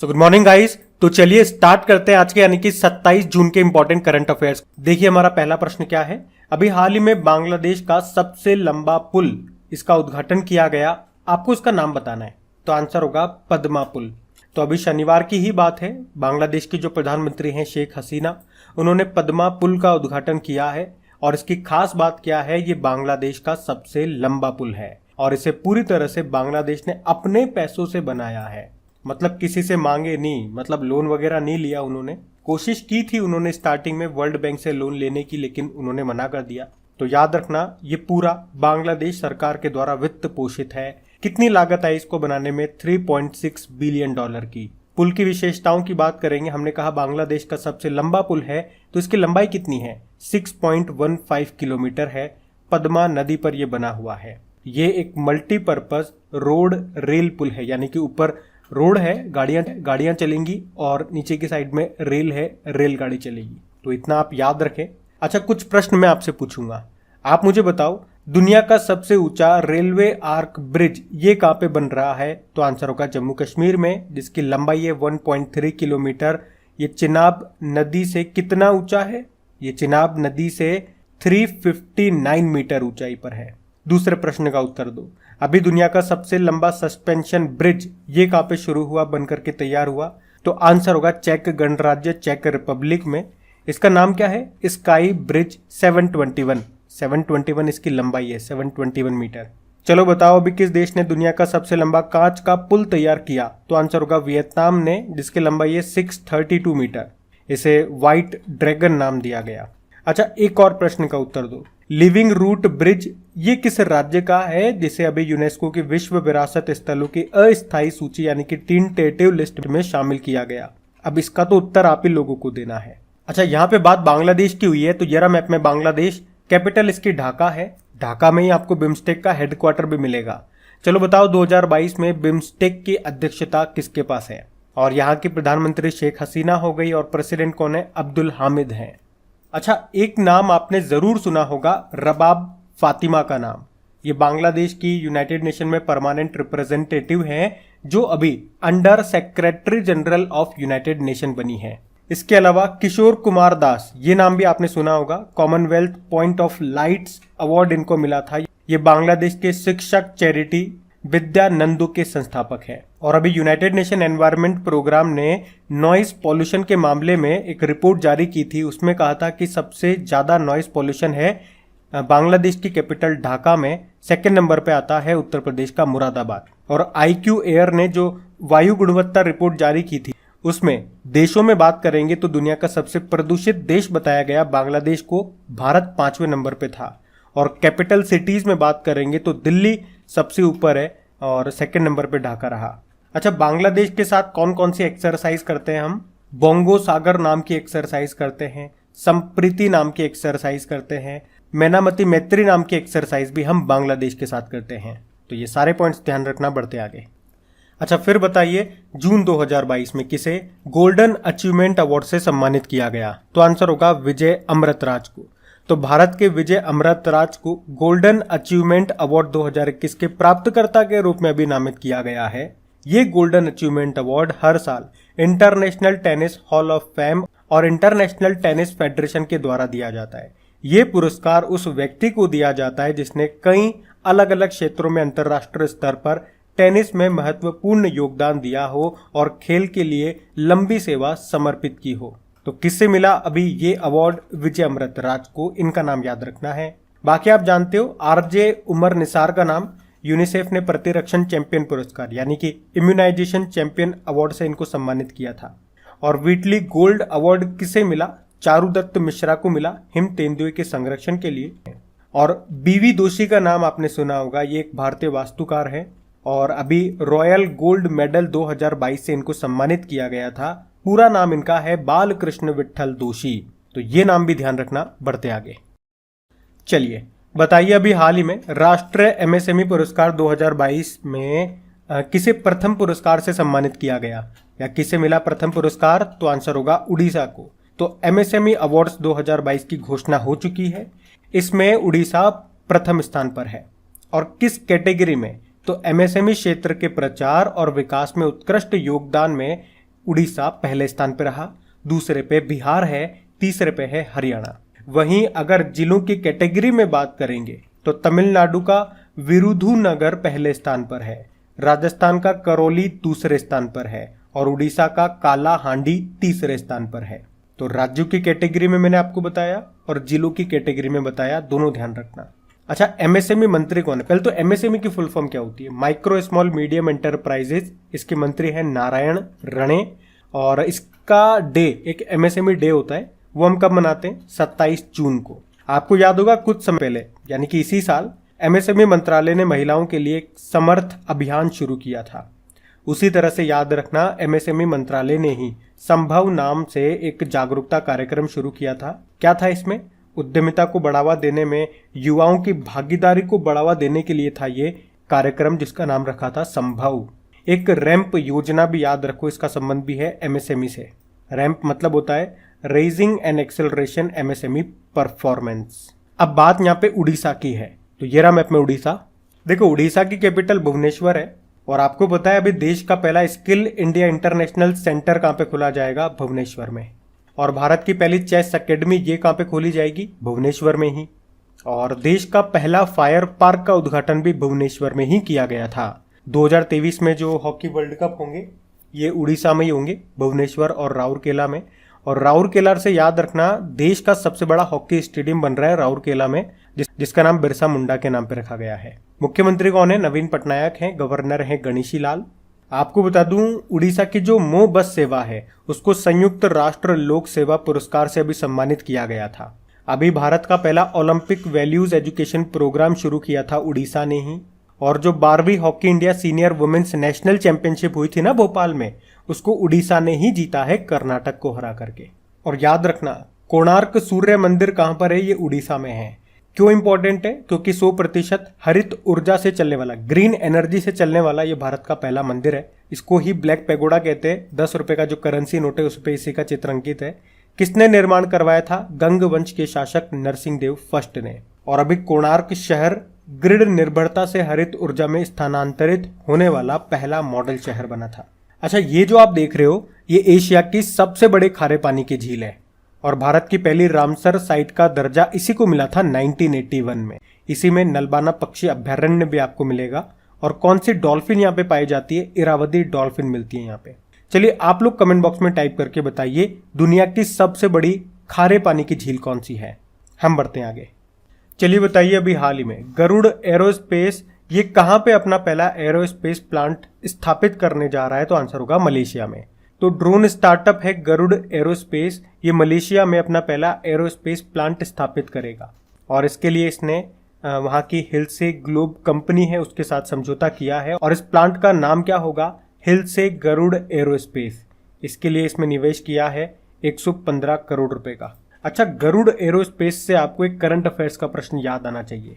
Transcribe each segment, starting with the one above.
So good morning guys. तो चलिए start करते हैं आज के यानी कि 27 जून के इंपॉर्टेंट करंट अफेयर्स। देखिए हमारा पहला प्रश्न क्या है। अभी हाल ही में बांग्लादेश का सबसे लंबा पुल इसका उद्घाटन किया गया, आपको इसका नाम बताना है। तो आंसर होगा पद्मा पुल। तो अभी शनिवार की ही बात है, बांग्लादेश की जो प्रधानमंत्री हैं शेख हसीना, उन्होंने पद्मा पुल का उद्घाटन किया है। और इसकी खास बात क्या है, ये बांग्लादेश का सबसे लंबा पुल है और इसे पूरी तरह से बांग्लादेश ने अपने पैसों से बनाया है। मतलब किसी से मांगे नहीं, मतलब लोन वगैरह नहीं लिया उन्होंने। कोशिश की थी उन्होंने स्टार्टिंग में वर्ल्ड बैंक से लोन लेने की, लेकिन उन्होंने मना कर दिया। तो याद रखना ये पूरा बांग्लादेश सरकार के द्वारा वित्त पोषित है। कितनी लागत आई इसको बनाने में? 3.6 बिलियन डॉलर की। पुल की विशेषताओं की बात करेंगे। हमने कहा बांग्लादेश का सबसे लंबा पुल है, तो इसकी लंबाई कितनी है? 6.15 किलोमीटर है। पद्मा नदी पर यह बना हुआ है। ये एक मल्टीपर्पज रोड रेल पुल है, यानी कि ऊपर रोड है, गाड़ियां चलेंगी और नीचे की साइड में रेल है, रेलगाड़ी चलेगी। तो इतना आप याद रखें। अच्छा, कुछ प्रश्न मैं आपसे पूछूंगा, आप मुझे बताओ दुनिया का सबसे ऊंचा रेलवे आर्क ब्रिज ये कहां पे बन रहा है? तो आंसर होगा जम्मू कश्मीर में, जिसकी लंबाई है 1.3 किलोमीटर। ये चिनाब नदी से कितना ऊंचा है? ये चिनाब नदी से 359 मीटर ऊंचाई पर है। दूसरे प्रश्न का उत्तर दो। अभी दुनिया का सबसे लंबा सस्पेंशन ब्रिज ये कहां पे शुरू हुआ, बनकर के तैयार हुआ? तो आंसर होगा चेक गणराज्य, चेक रिपब्लिक में। इसका नाम क्या है? स्काई ब्रिज 721 इसकी लंबाई है, 721 मीटर। चलो बताओ अभी किस देश ने दुनिया का सबसे लंबा कांच का पुल तैयार किया? तो आंसर होगा वियतनाम ने, जिसकी लंबाई है 632 मीटर। इसे व्हाइट ड्रैगन नाम दिया गया। अच्छा, एक और प्रश्न का उत्तर दो। लिविंग रूट ब्रिज ये किस राज्य का है, जिसे अभी यूनेस्को की विश्व विरासत स्थलों की अस्थायी सूची यानी कि टेंटेटिव लिस्ट में शामिल किया गया? अब इसका तो उत्तर आप ही लोगों को देना है। अच्छा, यहाँ पे बात बांग्लादेश की हुई है, तो जरा मैप में बांग्लादेश, कैपिटल इसकी ढाका है। ढाका में ही आपको बिम्स्टेक का हेडक्वार्टर भी मिलेगा। चलो बताओ 2022 में बिम्स्टेक की अध्यक्षता किसके पास है? और यहाँ की प्रधानमंत्री शेख हसीना हो गई और प्रेसिडेंट कौन है? अब्दुल हामिद हैं। अच्छा, एक नाम आपने जरूर सुना होगा, रबाब फातिमा का नाम। ये बांग्लादेश की यूनाइटेड नेशन में परमानेंट रिप्रेजेंटेटिव हैं, जो अभी under secretary general of United nation बनी है। इसके अलावा किशोर कुमार दास, ये नाम भी आपने सुना होगा। Commonwealth point of lights award इनको मिला था। ये बांग्लादेश के शिक्षक चैरिटी विद्यानंदू के संस्थापक है। और अभी यूनाइटेड नेशन एनवायरनमेंट प्रोग्राम ने नॉइस पॉल्यूशन के मामले में एक रिपोर्ट जारी की थी। उसमें कहा था कि सबसे ज्यादा नॉइस पॉल्यूशन है बांग्लादेश की कैपिटल ढाका में। सेकंड नंबर पे आता है उत्तर प्रदेश का मुरादाबाद। और IQ एयर ने जो वायु गुणवत्ता रिपोर्ट जारी की थी, उसमें देशों में बात करेंगे तो दुनिया का सबसे प्रदूषित देश बताया गया बांग्लादेश को। भारत 5वें नंबर पे था। और कैपिटल सिटीज में बात करेंगे तो दिल्ली सबसे ऊपर है और सेकंड नंबर पे ढाका रहा। अच्छा, बांग्लादेश के साथ कौन कौन सी एक्सरसाइज करते हैं हम? बोंगो सागर नाम की एक्सरसाइज करते हैं, संप्रीति नाम की एक्सरसाइज करते हैं, मैनामती मैत्री नाम की एक्सरसाइज भी हम बांग्लादेश के साथ करते हैं। तो ये सारे पॉइंट्स ध्यान रखना, बढ़ते आगे। अच्छा, फिर बताइए जून 2022 में किसे गोल्डन अचीवमेंट अवार्ड से सम्मानित किया गया? तो आंसर होगा विजय अमृतराज को। तो भारत के विजय अमृतराज को गोल्डन अचीवमेंट अवार्ड 2021 के प्राप्तकर्ता के रूप में अभी नामित किया गया है। ये गोल्डन अचीवमेंट अवार्ड हर साल international tennis hall of fame और इंटरनेशनल टेनिस फेडरेशन के द्वारा दिया जाता है। ये पुरस्कार उस व्यक्ति को दिया जाता है जिसने कई अलग अलग क्षेत्रों में अंतर्राष्ट्रीय स्तर पर टेनिस में महत्वपूर्ण योगदान दिया हो और खेल के लिए लंबी सेवा समर्पित की हो। तो किससे मिला अभी ये अवार्ड? विजय अमृतराज को। इनका नाम याद रखना है। बाकी आप जानते हो RJ उमर निसार का नाम यूनिसेफ ने प्रतिरक्षण चैंपियन पुरस्कार यानी कि इम्यूनाइजेशन चैंपियन अवार्ड से इनको सम्मानित किया था। और व्हीटली गोल्ड अवार्ड किसे मिला? चारुदत्त मिश्रा को मिला, हिम तेंदुए के संरक्षण के लिए। और BV दोषी का नाम आपने सुना होगा, ये एक भारतीय वास्तुकार है और अभी रॉयल गोल्ड मेडल 2022 से इनको सम्मानित किया गया था। पूरा नाम इनका है बालकृष्ण विठल दोषी। तो ये नाम भी ध्यान रखना, बढ़ते आगे। चलिए बताइए अभी हाल ही में राष्ट्रीय MSME पुरस्कार 2022 में किसे प्रथम पुरस्कार से सम्मानित किया गया या किसे मिला प्रथम पुरस्कार? तो आंसर होगा उड़ीसा को। तो MSME अवार्ड्स 2022 की घोषणा हो चुकी है। इसमें उड़ीसा प्रथम स्थान पर है। और किस कैटेगरी में? तो MSME क्षेत्र के प्रचार और विकास में उत्कृष्ट योगदान में उड़ीसा पहले स्थान पर रहा, दूसरे पे बिहार है, तीसरे पे है हरियाणा। वहीं अगर जिलों की कैटेगरी में बात करेंगे तो तमिलनाडु का विरुधुनगर पहले स्थान पर है, राजस्थान का करौली दूसरे स्थान पर है और उड़ीसा का कालाहांडी तीसरे स्थान पर है। तो राज्यों की कैटेगरी में मैंने आपको बताया और जिलों की कैटेगरी में बताया, दोनों ध्यान रखना। अच्छा, एमएसएमई मंत्री कौन है? पहले तो एमएसएमई की फुल फॉर्म क्या होती है? Micro small medium enterprises. इसके मंत्री हैं नारायण रणे और इसका डे, एक एमएसएमई डे होता है, वो हम कब मनाते हैं? 27 जून को। आपको याद होगा कुछ समय पहले यानी कि इसी साल एमएसएमई मंत्रालय ने महिलाओं के लिए एक समर्थ अभियान शुरू किया था। उसी तरह से याद रखना, एमएसएमई मंत्रालय ने ही संभव नाम से एक जागरूकता कार्यक्रम शुरू किया था। क्या था इसमें? उद्यमिता को बढ़ावा देने में युवाओं की भागीदारी को बढ़ावा देने के लिए था ये कार्यक्रम, जिसका नाम रखा था संभव। एक रैंप योजना भी याद रखो, इसका संबंध भी है एमएसएमई से। रैंप मतलब होता है raising and acceleration MSME performance. अब बात यहाँ पे उड़ीसा की है, तो ये रहा मैप में उड़ीसा। देखो, उड़ीसा की कैपिटल भुवनेश्वर है और आपको पता है अभी देश का पहला स्किल इंडिया इंटरनेशनल सेंटर कहाँ पे खोला जाएगा? भुवनेश्वर में। और भारत की पहली चेस अकेडमी ये कहाँ पे खोली जाएगी? भुवनेश्वर में ही। और देश का पहला फायर पार्क का उद्घाटन भी भुवनेश्वर में ही किया गया था। 2023 में जो हॉकी वर्ल्ड कप होंगे ये उड़ीसा में ही होंगे, भुवनेश्वर और राउरकेला में। और राउरकेला से याद रखना, देश का सबसे बड़ा हॉकी स्टेडियम बन रहा है राउरकेला में, जिसका नाम बिरसा मुंडा के नाम पे रखा गया है। मुख्यमंत्री कौन है? नवीन पटनायक हैं। गवर्नर हैं गणेशी लाल। आपको बता दूं, उड़ीसा की जो मो बस सेवा है उसको संयुक्त राष्ट्र लोक सेवा पुरस्कार से अभी सम्मानित किया गया था। अभी भारत का पहला ओलंपिक वैल्यूज एजुकेशन प्रोग्राम शुरू किया था उड़ीसा ने ही। और जो 12वीं hockey India senior women's national championship हुई थी ना भोपाल में, उसको उड़ीसा ने ही जीता है कर्नाटक को हरा करके। और याद रखना, कोणार्क सूर्य मंदिर कहां पर है? ये उड़ीसा में है। क्यों इंपॉर्टेंट है? क्योंकि 100% हरित ऊर्जा से चलने वाला, ग्रीन एनर्जी से चलने वाला ये भारत का पहला मंदिर है। इसको ही ब्लैक पैगोडा कहते हैं। 10 रुपए का जो करेंसी नोट है उस पर इसी का चित्र अंकित है। किसने निर्माण करवाया था? गंग वंश के शासक नरसिंह देव फर्स्ट ने। और अभी कोणार्क शहर ग्रिड निर्भरता से हरित ऊर्जा में स्थानांतरित होने वाला पहला मॉडल शहर बना था। अच्छा, ये जो आप देख रहे हो ये एशिया की सबसे बड़े खारे पानी की झील है और भारत की पहली रामसर साइट का दर्जा इसी को मिला था 1981 में। इसी में नलबाना पक्षी अभ्यारण्य भी आपको मिलेगा। और कौन सी डॉल्फिन यहाँ पे पाई जाती है? इरावदी डॉल्फिन मिलती है यहाँ पे। चलिए आप लोग कमेंट बॉक्स में टाइप करके बताइए दुनिया की सबसे बड़ी खारे पानी की झील कौन सी है। हम बढ़ते हैं आगे। चलिए बताइए, अभी हाल ही में गरुड़ एरोस्पेस ये कहाँ पे अपना पहला एरोस्पेस प्लांट स्थापित करने जा रहा है? तो आंसर होगा मलेशिया में। तो ड्रोन स्टार्टअप है गरुड़ एरोस्पेस, ये मलेशिया में अपना पहला एरोस्पेस प्लांट स्थापित करेगा। और इसके लिए इसने वहाँ की हिलसे ग्लोब कंपनी है उसके साथ समझौता किया है। और इस प्लांट का नाम क्या होगा? हिलसे गरुड़ एरोस्पेस। इसके लिए इसमें निवेश किया है 115 करोड़ रुपए का। अच्छा, गरुड़ एरोस्पेस से आपको एक करंट अफेयर्स का प्रश्न याद आना चाहिए।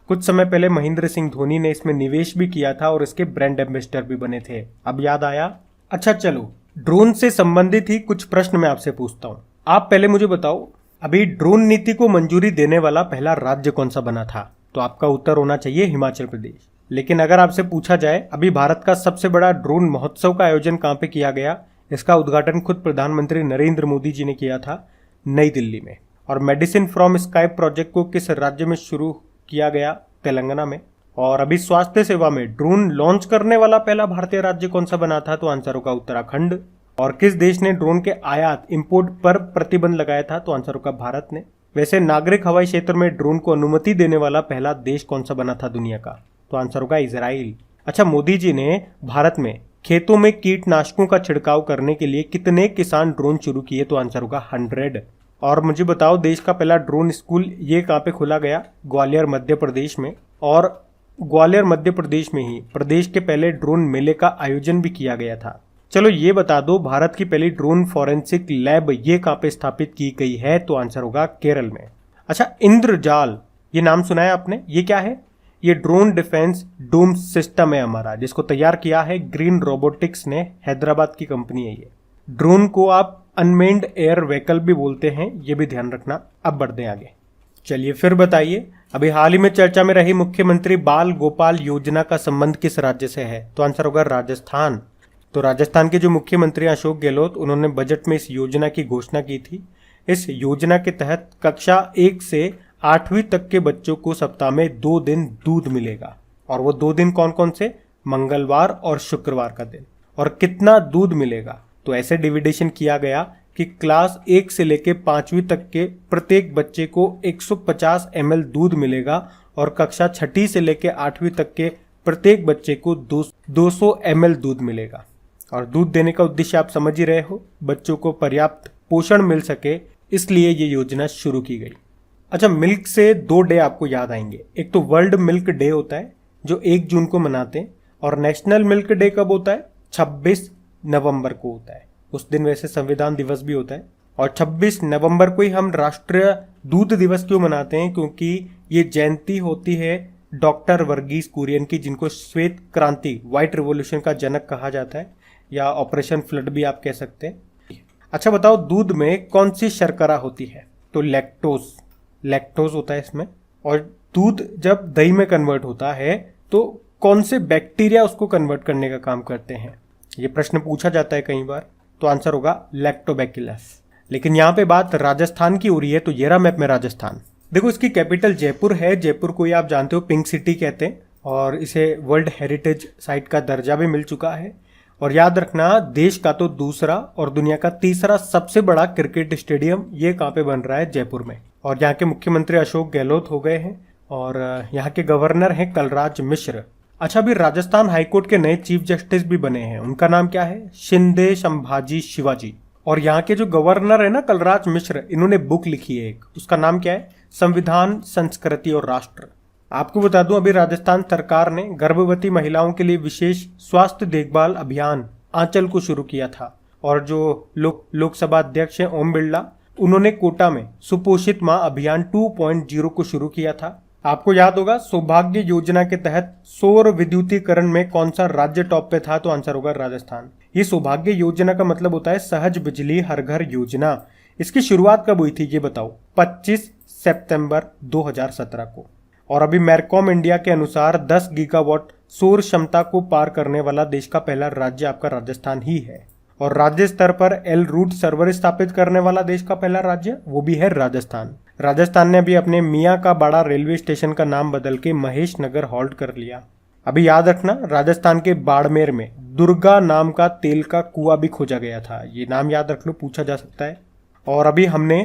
कुछ समय पहले महेंद्र सिंह धोनी ने इसमें निवेश भी किया था और इसके ब्रांड एम्बेसडर भी बने थे। अब याद आया? अच्छा चलो, ड्रोन से संबंधित ही कुछ प्रश्न मैं आपसे पूछता हूँ। आप पहले मुझे बताओ, अभी ड्रोन नीति को मंजूरी देने वाला पहला राज्य कौन सा बना था? तो आपका उत्तर होना चाहिए हिमाचल प्रदेश। लेकिन अगर आपसे पूछा जाए अभी भारत का सबसे बड़ा ड्रोन महोत्सव का आयोजन कहाँ पे किया गया? इसका उद्घाटन खुद प्रधानमंत्री नरेंद्र मोदी जी ने किया था नई दिल्ली में। और मेडिसिन फ्रॉम स्काई प्रोजेक्ट को किस राज्य में शुरू किया गया? तेलंगाना में। और अभी स्वास्थ्य सेवा में ड्रोन लॉन्च करने वाला पहला भारतीय राज्य कौन सा बना था? तो आंसर होगा उत्तराखंड। और किस देश ने ड्रोन के आयात इंपोर्ट पर प्रतिबंध लगाया था? तो आंसर होगा भारत ने। वैसे नागरिक हवाई क्षेत्र में ड्रोन को अनुमति देने वाला पहला देश कौन सा बना था दुनिया का? तो आंसर होगा इजराइल। अच्छा, मोदी जी ने भारत में खेतों में कीटनाशकों का छिड़काव करने के लिए कितने किसान ड्रोन शुरू किए? तो आंसर होगा 100। और मुझे बताओ, देश का पहला ड्रोन स्कूल ये कहाँ पे खोला गया? ग्वालियर मध्य प्रदेश में। और ग्वालियर मध्य प्रदेश में ही प्रदेश के पहले ड्रोन मेले का आयोजन भी किया गया था। चलो ये बता दो, भारत की पहली ड्रोन फॉरेंसिक लैब ये कहाँ पे स्थापित की गई है? तो आंसर होगा केरल में। अच्छा, इंद्रजाल ये नाम सुना है आपने? ये क्या है? ये ड्रोन डिफेंस डोम सिस्टम है हमारा, जिसको तैयार किया है ग्रीन रोबोटिक्स ने, हैदराबाद की कंपनी है ये। ड्रोन को आप अनमेन्ड एयर व्हीकल भी बोलते हैं, ये भी ध्यान रखना। अब बढ़ते हैं आगे। चलिए फिर बताइए, अभी हाल ही में चर्चा में रही मुख्यमंत्री बाल गोपाल योजना का संबंध किस राज्य से है? तो आंसर होगा राजस्थान। तो राजस्थान के जो मुख्यमंत्री अशोक गहलोत, उन्होंने बजट में इस योजना की घोषणा की थी। इस योजना के तहत कक्षा 1 से 8वीं तक के बच्चों को सप्ताह में 2 दिन दूध मिलेगा। और वो 2 दिन कौन कौन से? मंगलवार और शुक्रवार का दिन। और कितना दूध मिलेगा? तो ऐसे डिविडेशन किया गया कि क्लास 1 से लेके 5वीं तक के प्रत्येक बच्चे को 150 ml दूध मिलेगा और कक्षा 6ठी से लेके 8वीं तक के प्रत्येक बच्चे को 200 ml दूध मिलेगा। और दूध देने का उद्देश्य आप समझ ही रहे हो, बच्चों को पर्याप्त पोषण मिल सके, इसलिए ये योजना शुरू की गई। अच्छा, मिल्क से 2 डे आपको याद आएंगे। एक तो वर्ल्ड मिल्क डे होता है जो 1 जून को मनाते हैं, और नेशनल मिल्क डे कब होता है? 26 नवंबर को होता है। उस दिन वैसे संविधान दिवस भी होता है। और 26 नवंबर को ही हम राष्ट्रीय दूध दिवस क्यों मनाते हैं? क्योंकि ये जयंती होती है डॉक्टर वर्गीस कुरियन की, जिनको श्वेत क्रांति, व्हाइट रिवॉल्यूशन का जनक कहा जाता है, या ऑपरेशन फ्लड भी आप कह सकते हैं। अच्छा बताओ, दूध में कौन सी शर्करा होती है? तो लैक्टोज होता है इसमें। और दूध जब दही में कन्वर्ट होता है तो कौन से बैक्टीरिया उसको कन्वर्ट करने का काम करते हैं? ये प्रश्न पूछा जाता है कई बार। तो आंसर होगा लैक्टोबैसिलस। लेकिन यहाँ पे बात राजस्थान की हो रही है, तो ये रहा मैप में राजस्थान। देखो, इसकी कैपिटल जयपुर है। जयपुर को ही आप जानते हो पिंक सिटी कहते हैं, और इसे वर्ल्ड हेरिटेज साइट का दर्जा भी मिल चुका है। और याद रखना, देश का तो दूसरा और दुनिया का तीसरा सबसे बड़ा क्रिकेट स्टेडियम ये कहाँ पे बन रहा है? जयपुर में। और यहाँ के मुख्यमंत्री अशोक गहलोत हो गए हैं, और यहाँ के गवर्नर हैं कलराज मिश्र। अच्छा, अभी राजस्थान हाईकोर्ट के नए चीफ जस्टिस भी बने हैं। उनका नाम क्या है? शिंदे संभाजी शिवाजी। और यहाँ के जो गवर्नर है ना कलराज मिश्र, इन्होंने बुक लिखी है एक, उसका नाम क्या है? संविधान, संस्कृति और राष्ट्र। आपको बता दूं, अभी राजस्थान सरकार ने गर्भवती महिलाओं के लिए विशेष स्वास्थ्य देखभाल अभियान आंचल को शुरू किया था। और जो लोकसभा अध्यक्ष हैं ओम बिरला, उन्होंने कोटा में सुपोषित मां अभियान 2.0 को शुरू किया था। आपको याद होगा, सौभाग्य योजना के तहत सौर विद्युतीकरण में कौन सा राज्य टॉप पे था? तो आंसर होगा राजस्थान। ये सौभाग्य योजना का मतलब होता है सहज बिजली हर घर योजना। इसकी शुरुआत कब हुई थी ये बताओ? 25 सितंबर 2017 को। और अभी मैरकॉम इंडिया के अनुसार 10 गीगावाट सौर क्षमता को पार करने वाला देश का पहला राज्य आपका राजस्थान ही है। और राज्य स्तर पर एल रूट सर्वर स्थापित करने वाला देश का पहला राज्य वो भी है राजस्थान। राजस्थान ने अभी अपने मियाँ का बड़ा रेलवे स्टेशन का नाम बदल के महेश नगर हॉल्ट कर लिया। अभी याद रखना, राजस्थान के बाड़मेर में दुर्गा नाम का तेल का कुआं भी खोजा गया था। ये नाम याद रख लो, पूछा जा सकता है। और अभी हमने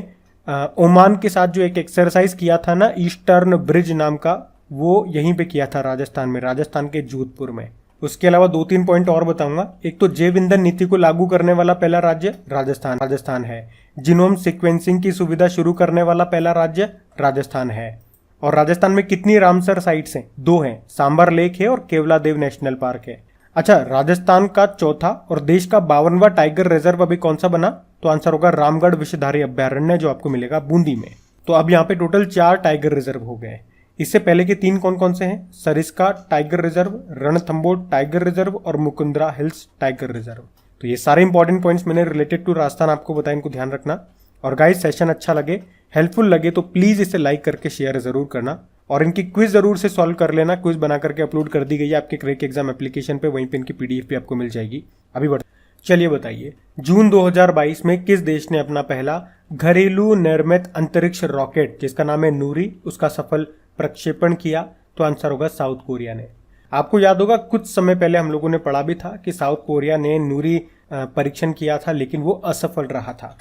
ओमान के साथ जो एक एक्सरसाइज किया था ना, ईस्टर्न ब्रिज नाम का, वो यहीं पे किया था राजस्थान में, राजस्थान के जोधपुर में। उसके अलावा 2-3 पॉइंट और बताऊंगा। एक तो जैव ईंधन नीति को लागू करने वाला पहला राज्य राजस्थान है। जीनोम सीक्वेंसिंग की सुविधा शुरू करने वाला पहला राज्य राजस्थान है। और राजस्थान में कितनी रामसर साइट्स हैं? 2 हैं, सांबर लेक है और केवलादेव नेशनल पार्क है। अच्छा, राजस्थान का चौथा और देश का 52वां टाइगर रिजर्व अभी कौन सा बना? तो आंसर होगा रामगढ़ विषधारी अभ्यारण्य, जो आपको मिलेगा बूंदी में। तो अब यहाँ पे टोटल 4 टाइगर रिजर्व हो गए। इससे पहले के 3 कौन कौन से हैं? Sariska tiger reserve, Ranthambore tiger reserve और मुकुंदरा हिल्स टाइगर रिजर्व। तो ये सारे इंपॉर्टेंट पॉइंट्स मैंने रिलेटेड टू राजस्थान आपको बताया, इनको ध्यान रखना। और गाइस, सेशन अच्छा लगे, हेल्पफुल लगे तो प्लीज इसे लाइक करके शेयर जरूर करना। और इनकी क्विज जरूर से सॉल्व कर लेना। क्विज बना करके अपलोड कर दी गई है आपके क्रैक एग्जाम एप्लीकेशन पे, वहीं पे इनकी पीडीएफ भी आपको मिल जाएगी। अभी चलिए बताइए, जून 2022 में किस देश ने अपना पहला घरेलू निर्मित अंतरिक्ष रॉकेट, जिसका नाम है नूरी, उसका सफल प्रक्षेपण किया? तो आंसर होगा साउथ कोरिया ने। आपको याद होगा, कुछ समय पहले हम लोगों ने पढ़ा भी था कि साउथ कोरिया ने नूरी परीक्षण किया था, लेकिन वो असफल रहा था।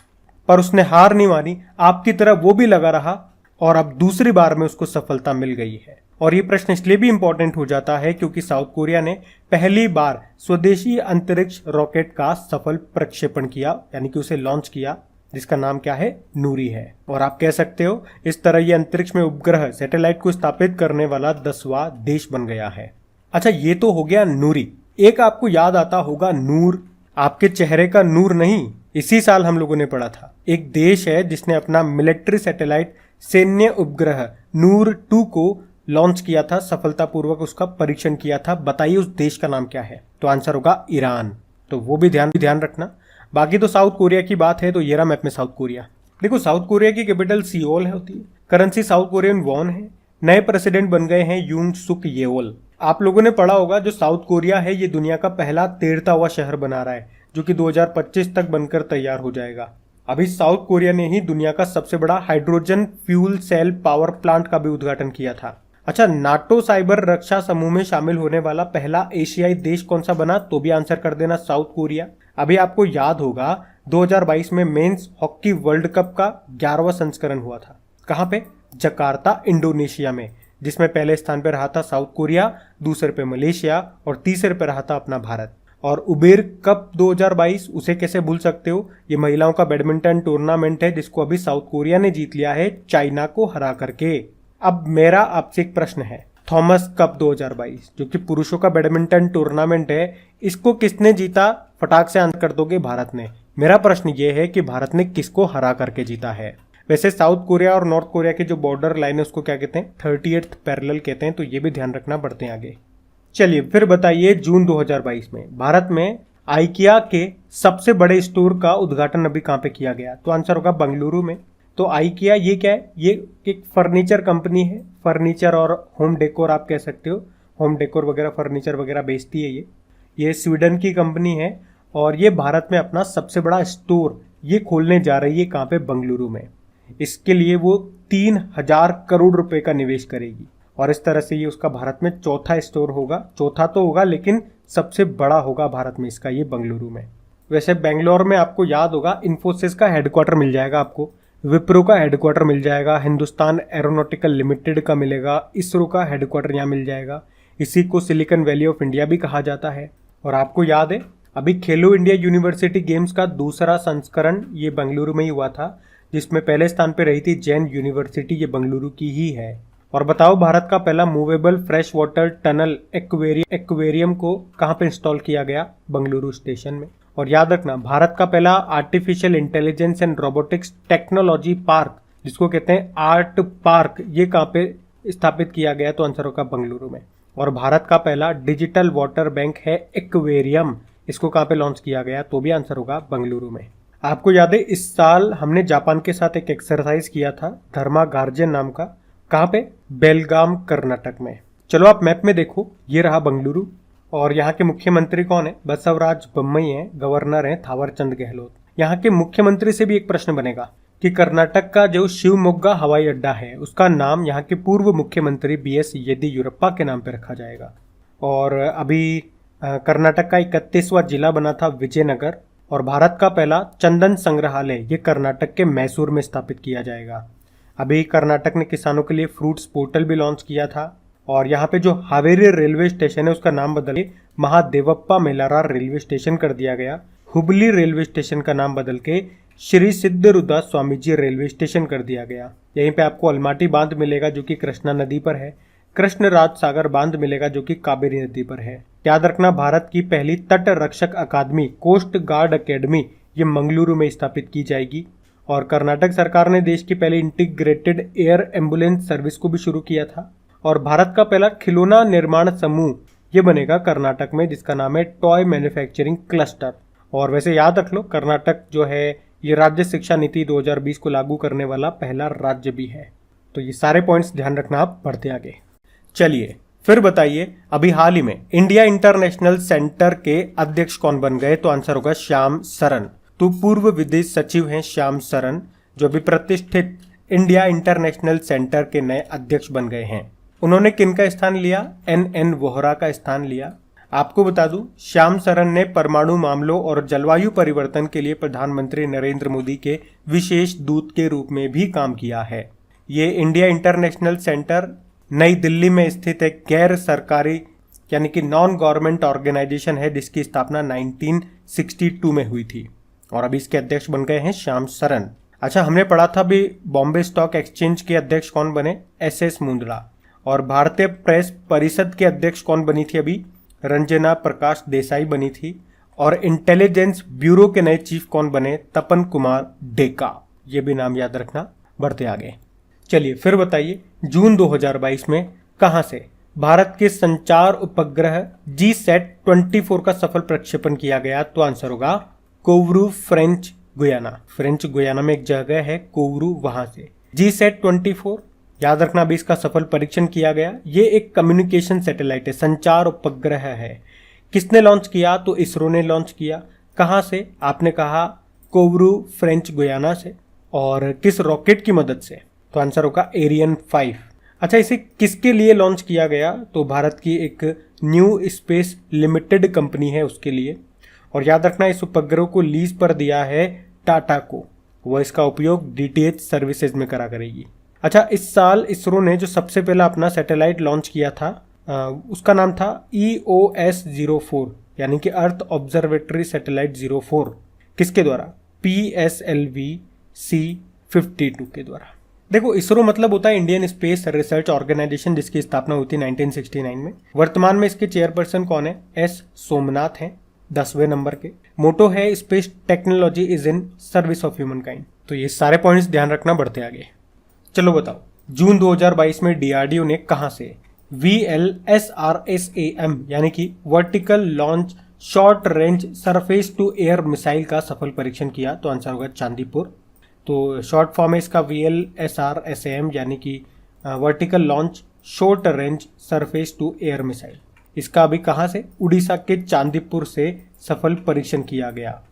पर उसने हार नहीं मानी, आपकी तरह वो भी लगा रहा, और अब दूसरी बार में उसको सफलता मिल गई है। और ये प्रश्न इसलिए भी इंपॉर्टेंट हो जाता है क्योंकि साउथ कोरिया ने पहली बार स्वदेशी अंतरिक्ष रॉकेट का सफल प्रक्षेपण किया, यानी कि उसे लॉन्च किया, जिसका नाम क्या है? नूरी है। और आप कह सकते हो इस तरह ये अंतरिक्ष में उपग्रह सैटेलाइट को स्थापित करने वाला 10वां देश बन गया है। अच्छा, ये तो हो गया नूरी। एक आपको याद आता होगा नूर, आपके चेहरे का नूर नहीं, इसी साल हम लोगों ने पढ़ा था। एक देश है जिसने अपना मिलिट्री सैटेलाइट सैन्य उपग्रह नूर 2 को लॉन्च किया था, सफलतापूर्वक उसका परीक्षण किया था। बताइए उस देश का नाम क्या है? तो आंसर होगा ईरान। तो वो भी ध्यान रखना। बाकी तो साउथ कोरिया की बात है, तो ये रहा मैप में साउथ कोरिया। देखो, साउथ कोरिया की कैपिटल सियोल है होती है। करेंसी साउथ कोरियन वॉन है। नए प्रेसिडेंट बन गए हैं यून सुक येओल। आप लोगों ने पढ़ा होगा जो साउथ कोरिया है ये दुनिया का पहला तैरता हुआ शहर बना रहा है, जो कि 2025 तक बनकर तैयार हो जाएगा। अभी साउथ कोरिया ने ही दुनिया का सबसे बड़ा hydrogen fuel cell power plant का भी उद्घाटन किया था। अच्छा, नाटो साइबर रक्षा समूह में शामिल होने वाला पहला एशियाई देश कौन सा बना, तो भी आंसर कर देना साउथ कोरिया। अभी आपको याद होगा 2022 में मेंस हॉकी वर्ल्ड कप का 11वां संस्करण हुआ था। कहां पे? जकार्ता, इंडोनेशिया में, जिसमें पहले स्थान पर रहा था साउथ कोरिया, दूसरे पे मलेशिया और तीसरे पे रहा था अपना भारत। और उबेर कप 2022 उसे कैसे भूल सकते हो, ये महिलाओं का बैडमिंटन टूर्नामेंट है जिसको अभी साउथ कोरिया ने जीत लिया है चाइना को हरा करके। अब मेरा आपसे एक प्रश्न है, थॉमस कप 2022 जो कि पुरुषों का बैडमिंटन टूर्नामेंट है, इसको किसने जीता? फटाक से आंसर कर दोगे, भारत ने। मेरा प्रश्न ये है कि भारत ने किसको हरा करके जीता है? वैसे साउथ कोरिया और नॉर्थ कोरिया की जो बॉर्डर लाइन है उसको क्या कहते हैं? 38th पैरेलल कहते हैं, तो ये भी ध्यान रखना, बढ़ते हैं आगे। चलिए फिर बताइए, जून 2022 में भारत में आइकिया के सबसे बड़े स्टोर का उद्घाटन अभी कहाँ पे किया गया? तो आंसर होगा बेंगलुरु में। तो आइकिया ये क्या है? ये एक फर्नीचर कंपनी है, फर्नीचर और होम डेकोर आप कह सकते हो, होम डेकोर वगैरह फर्नीचर वगैरह बेचती है ये स्वीडन की कंपनी है और ये भारत में अपना सबसे बड़ा स्टोर ये खोलने जा रही है। कहाँ पे? बेंगलुरु में। इसके लिए वो 3000 करोड़ रुपए का निवेश करेगी और इस तरह से ये उसका भारत में चौथा स्टोर होगा। चौथा तो होगा लेकिन सबसे बड़ा होगा भारत में इसका, ये बेंगलुरु में। वैसे बेंगलोर में आपको याद होगा इन्फोसिस का हेडक्वार्टर मिल जाएगा आपको, विप्रो का हेडक्वार्टर मिल जाएगा, हिंदुस्तान एरोनॉटिकल लिमिटेड का मिलेगा, इसरो का हेडक्वार्टर यहाँ मिल जाएगा। इसी को सिलिकॉन वैली ऑफ इंडिया भी कहा जाता है। और आपको याद है अभी खेलो इंडिया यूनिवर्सिटी गेम्स का दूसरा संस्करण ये बेंगलुरु में ही हुआ था, जिसमें पहले स्थान पे रही थी जैन यूनिवर्सिटी, ये बेंगलुरु की ही है। और बताओ भारत का पहला movable fresh water tunnel aquarium को कहाँ पे इंस्टॉल किया गया? बेंगलुरु स्टेशन में। और याद रखना, भारत का पहला artificial intelligence and robotics technology park जिसको कहते हैं आर्ट पार्क, ये कहाँ पे स्थापित किया गया? तो आंसर होगा बेंगलुरु में। और भारत का पहला डिजिटल वाटर बैंक है एक्वेरियम, इसको कहाँ पे लॉन्च किया गया? तो भी आंसर होगा बेंगलुरु में। आपको याद है इस साल हमने जापान के साथ एक एक्सरसाइज किया था धर्मा गार्जियन नाम का, कहाँ पे? बेलगाम कर्नाटक में। चलो आप मैप में देखो, ये रहा बेंगलुरु और यहाँ के मुख्यमंत्री कौन है? बसवराज बोम्मई है, गवर्नर है थावरचंद गहलोत। यहाँ के मुख्यमंत्री से भी एक प्रश्न बनेगा कि कर्नाटक का जो शिवमोग्गा हवाई अड्डा है उसका नाम यहाँ के पूर्व मुख्यमंत्री BS येदियुरप्पा के नाम पे रखा जाएगा। और अभी कर्नाटक का 31वां जिला बना था विजयनगर। और भारत का पहला चंदन संग्रहालय ये कर्नाटक के मैसूर में स्थापित किया जाएगा। अभी कर्नाटक ने किसानों के लिए फ्रूट्स पोर्टल भी लॉन्च किया था। और यहाँ पे जो हावेरी रेलवे स्टेशन है उसका नाम बदल के महादेवप्पा मेलारा रेलवे स्टेशन कर दिया गया। हुबली रेलवे स्टेशन का नाम बदल के श्री सिद्धरुद्र स्वामी जी रेलवे स्टेशन कर दिया गया। यहीं पे आपको अलमाटी बांध मिलेगा जो कि कृष्णा नदी पर है, कृष्ण राज सागर बांध मिलेगा जो कि कावेरी नदी पर है। याद रखना, भारत की पहली तट रक्षक अकादमी कोस्ट गार्ड अकेडमी ये मंगलुरु में स्थापित की जाएगी। और कर्नाटक सरकार ने देश की पहली इंटीग्रेटेड एयर एम्बुलेंस सर्विस को भी शुरू किया था। और भारत का पहला खिलौना निर्माण समूह ये बनेगा कर्नाटक में, जिसका नाम है टॉय मैन्युफैक्चरिंग क्लस्टर। और वैसे याद रख लो, कर्नाटक जो है ये राज्य शिक्षा नीति 2020 को लागू करने वाला पहला राज्य भी है। तो ये सारे पॉइंट्स ध्यान रखना, आप बढ़ते आगे। चलिए फिर बताइए, अभी हाल ही में इंडिया इंटरनेशनल सेंटर के अध्यक्ष कौन बन गए? तो आंसर होगा श्याम सरन। तो पूर्व विदेश सचिव हैं श्याम सरन, जो भी प्रतिष्ठित इंडिया इंटरनेशनल सेंटर के नए अध्यक्ष बन गए हैं। उन्होंने किनका स्थान लिया? NN वोहरा का स्थान लिया। आपको बता दूं, श्याम सरन ने परमाणु मामलों और जलवायु परिवर्तन के लिए प्रधानमंत्री नरेंद्र मोदी के विशेष दूत के रूप में भी काम किया है। ये इंडिया इंटरनेशनल सेंटर नई दिल्ली में स्थित एक गैर सरकारी यानी कि नॉन गवर्नमेंट ऑर्गेनाइजेशन है, जिसकी स्थापना 1962 में हुई थी। और अभी इसके अध्यक्ष बन गए हैं श्याम सरन। अच्छा, हमने पढ़ा था भी बॉम्बे स्टॉक एक्सचेंज के अध्यक्ष कौन बने? SS मुंदड़ा। और भारतीय प्रेस परिषद के अध्यक्ष कौन बनी थी? अभी रंजना प्रकाश देसाई बनी थी। और इंटेलिजेंस ब्यूरो के नए चीफ कौन बने? तपन कुमार डेका। ये भी नाम याद रखना, बढ़ते आगे। चलिए फिर बताइए, जून 2022 में कहां से भारत के संचार उपग्रह GSAT-24 का सफल प्रक्षेपण किया गया? तो आंसर होगा कोवरू, फ्रेंच गुयाना। फ्रेंच गुयाना में एक जगह है कोवरू, वहां से। GSAT-24 याद रखना अभी इसका सफल परीक्षण किया गया। ये एक कम्युनिकेशन सैटेलाइट है, संचार उपग्रह है। किसने लॉन्च किया? तो इसरो ने लॉन्च किया। कहाँ से? आपने कहा कोवरू फ्रेंच गुयाना से। और किस रॉकेट की मदद से? तो आंसर होगा एरियन 5। अच्छा, इसे किसके लिए लॉन्च किया गया? तो भारत की एक न्यू स्पेस लिमिटेड कंपनी है उसके लिए। और याद रखना इस उपग्रह को लीज पर दिया है टाटा को, वह इसका उपयोग डीटीएच सर्विसेज में करा करेगी। अच्छा, इस साल इसरो ने जो सबसे पहला अपना सैटेलाइट लॉन्च किया था उसका नाम था EOS-04 यानी कि अर्थ ऑब्जर्वेटरी सैटेलाइट 04। किसके द्वारा? PSLV C-52 के द्वारा। देखो, इसरो मतलब होता है इंडियन स्पेस रिसर्च ऑर्गेनाइजेशन, जिसकी स्थापना हुई थी 1969 में। वर्तमान में इसके चेयरपर्सन कौन है? एस सोमनाथ हैं, 10वें नंबर के। मोटो है space technology is in service of human kind. तो ये सारे पॉइंट्स ध्यान रखना, बढ़ते आगे। चलो बताओ, जून 2022 में डीआरडीओ ने कहां से VLSRSAM यानी कि vertical launch short range surface to air missile का सफल परीक्षण किया? तो आंसर होगा चांदीपुर। तो शॉर्ट फॉर्म है इसका VLSRSAM यानी कि vertical launch short range surface to air missile. इसका अभी कहाँ से? उड़ीसा के चांदीपुर से सफल परीक्षण किया गया।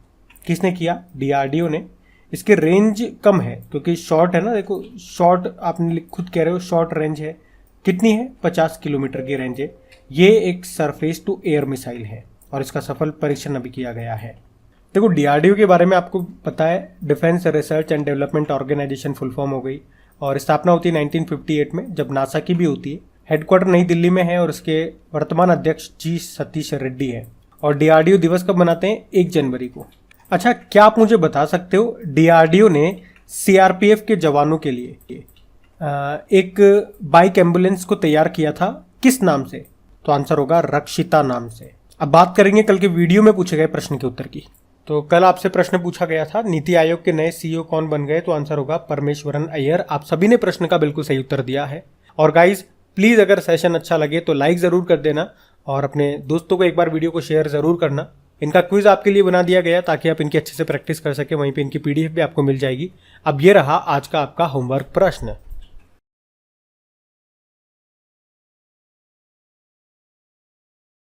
किसने किया? डीआरडीओ ने। इसके रेंज कम है क्योंकि शॉर्ट है ना, देखो शॉर्ट आपने खुद कह रहे हो शॉर्ट रेंज है। कितनी है? 50 किलोमीटर की रेंज है। ये एक सरफेस टू एयर मिसाइल है और इसका सफल परीक्षण अभी किया गया है। देखो, डीआरडीओ के बारे में आपको पता है, defence research and development organisation full form हो गई। और स्थापना होती है 1958 में, जब नासा की भी होती है। हेडक्वार्टर नई दिल्ली में है और इसके वर्तमान अध्यक्ष जी सतीश रेड्डी है। और डीआरडीओ दिवस कब मनाते हैं? 1 जनवरी को। अच्छा, क्या आप मुझे बता सकते हो डीआरडीओ ने सीआरपीएफ के जवानों के लिए एक बाइक एम्बुलेंस को तैयार किया था, किस नाम से? तो आंसर होगा रक्षिता नाम से। अब बात करेंगे कल के वीडियो में पूछे गए प्रश्न के उत्तर की। तो कल आपसे प्रश्न पूछा गया था, नीति आयोग के नए सीईओ कौन बन गए? तो आंसर होगा परमेश्वरन अय्यर। आप सभी ने प्रश्न का बिल्कुल सही उत्तर दिया है। और गाइज प्लीज, अगर सेशन अच्छा लगे तो लाइक जरूर कर देना और अपने दोस्तों को एक बार वीडियो को शेयर जरूर करना। इनका क्विज आपके लिए बना दिया गया ताकि आप इनकी अच्छे से प्रैक्टिस कर सके, वहीं पे इनकी पीडीएफ भी आपको मिल जाएगी। अब ये रहा आज का आपका होमवर्क प्रश्न।